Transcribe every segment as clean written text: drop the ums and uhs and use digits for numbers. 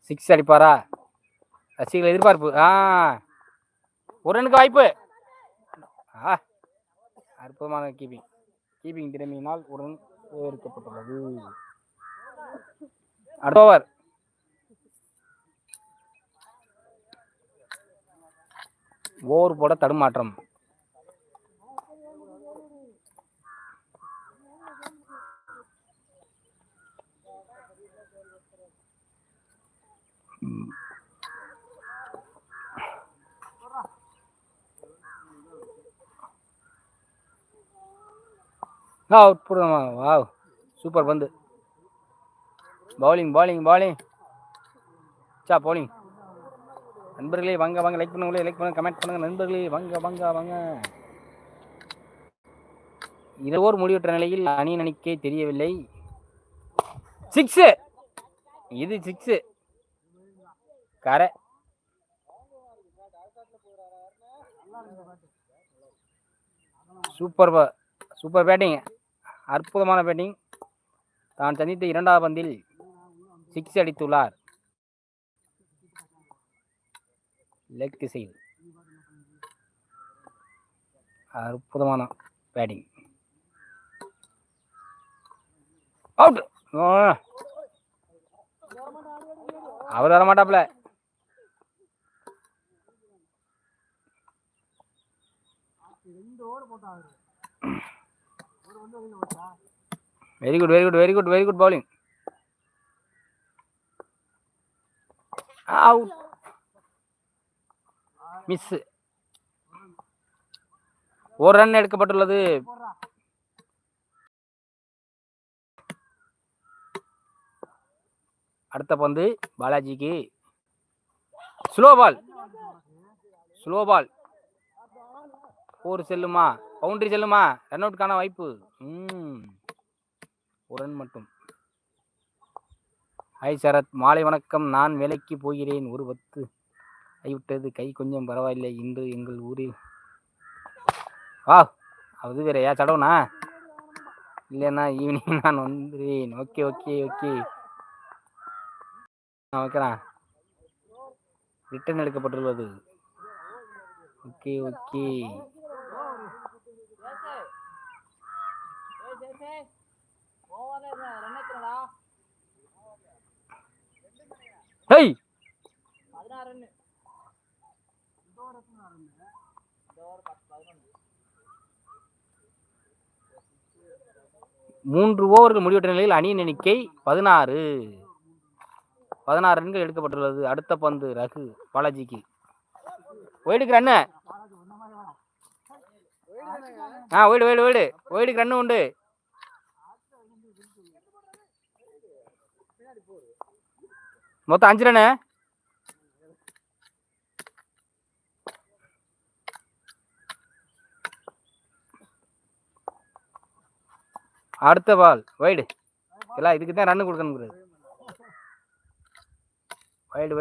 Six அடிப்பாரா? ரசிகர்கள் எதிர்பார்ப்பு. ஒரு ரனுக்கு வாய்ப்பு. அற்புதமான கீப்பிங் திறமையினால் ஒரு ரன் சேர்க்கப்பட்டுள்ளது. அடுத்த ஓவர். ஓவர் போட தடுமாற்றம். சூப்பர் பந்து. Bowling bowling. நண்பர்களே வாங்க லைக் பண்ணுங்க கமெண்ட் பண்ணுங்க நண்பர்களே வாங்க. ஓவர் முடிவற்ற நிலையில் அணியின் அணிக்கே தெரியவில்லை. சிக்ஸ். இது சிக்ஸ். கரை. Super batting. அற்புதமான பேட்டிங். தான் சந்தித்த இரண்டாவது பந்தில் சிக்ஸ் அடித்துள்ளார். லெக் திசையில் அற்புதமான பேட்டிங். அவுட். அவர் வரமாட்டாப்ல. Very good bowling. Out. Miss. ஒரு ரன் எடுக்கப்பட்டுள்ளது. அடுத்த பந்து பாலாஜிக்கு. Slow ball. ஒரு செல்லுமா? பவுண்டரி செல்லுமா? ரன் அவுட்கான வாய்ப்பு. ஒரு ரன் மட்டும். ஹாய் சரத், மாலை வணக்கம். நான் வேலைக்கு போகிறேன். ஒரு 10 ஆகிவிட்டது. கை கொஞ்சம் பரவாயில்லை. இன்று எங்கள் ஊரில் அது வேறையா சடவுனா? இல்லைன்னா ஈவினிங் நான் வந்துடுவேன். ஓகே வைக்கிறேன். ரிட்டர்ன் எடுக்கப்பட்டுள்ளது. ஓகே. ஹேய் 3 ஓவர்கள் முடிவற்ற நிலையில் அணியின் எண்ணிக்கை 16 ரன்கள் எடுக்கப்பட்டுள்ளது. அடுத்த பந்து ரகு பாலாஜிக்கு. ஒயிடுக்கு ரன்னு. ஒயிடுக்கு ரன்னு உண்டு. மொத்தம் 5 ரன்னு. அடுத்த பால் வைடு. எல்லாம் இதுக்கு தான் ரன்னு கொடுக்கணும். வைடு.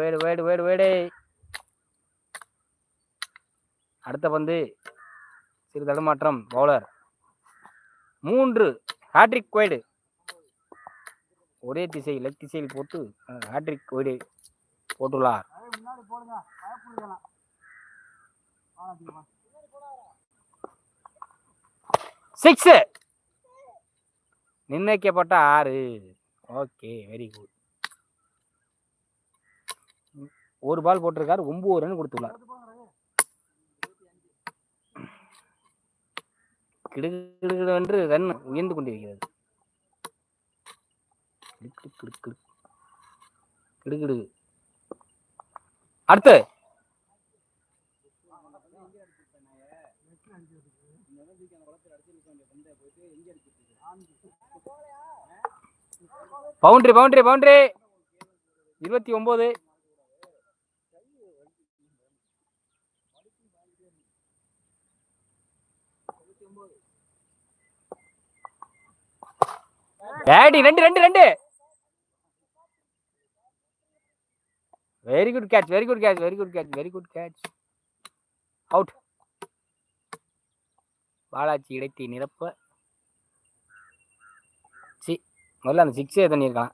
அடுத்த பந்து சிறு தடுமாற்றம். Bowler 3 hat-trick wide. ஒரே திசை லெக் திசையில் போட்டு ஹேட்ரிக் வைடு போட்டுள்ளார். சிக்ஸ். நிர்ணயிக்கப்பட்ட 6. Okay, very good. ஒரு பால் போட்டிருக்காரு. 9 ரன் கொடுத்துள்ளார். கிடுகிடு என்று ரன் உயர்ந்து கொண்டிருக்கிறது. கிடுகிடு. அடுத்து boundary 29. Batting 2. Very good catch. Out. Balaji இடத்தை நிரப்ப முதல்ல அந்த 6 பண்ணியிருக்கலாம்.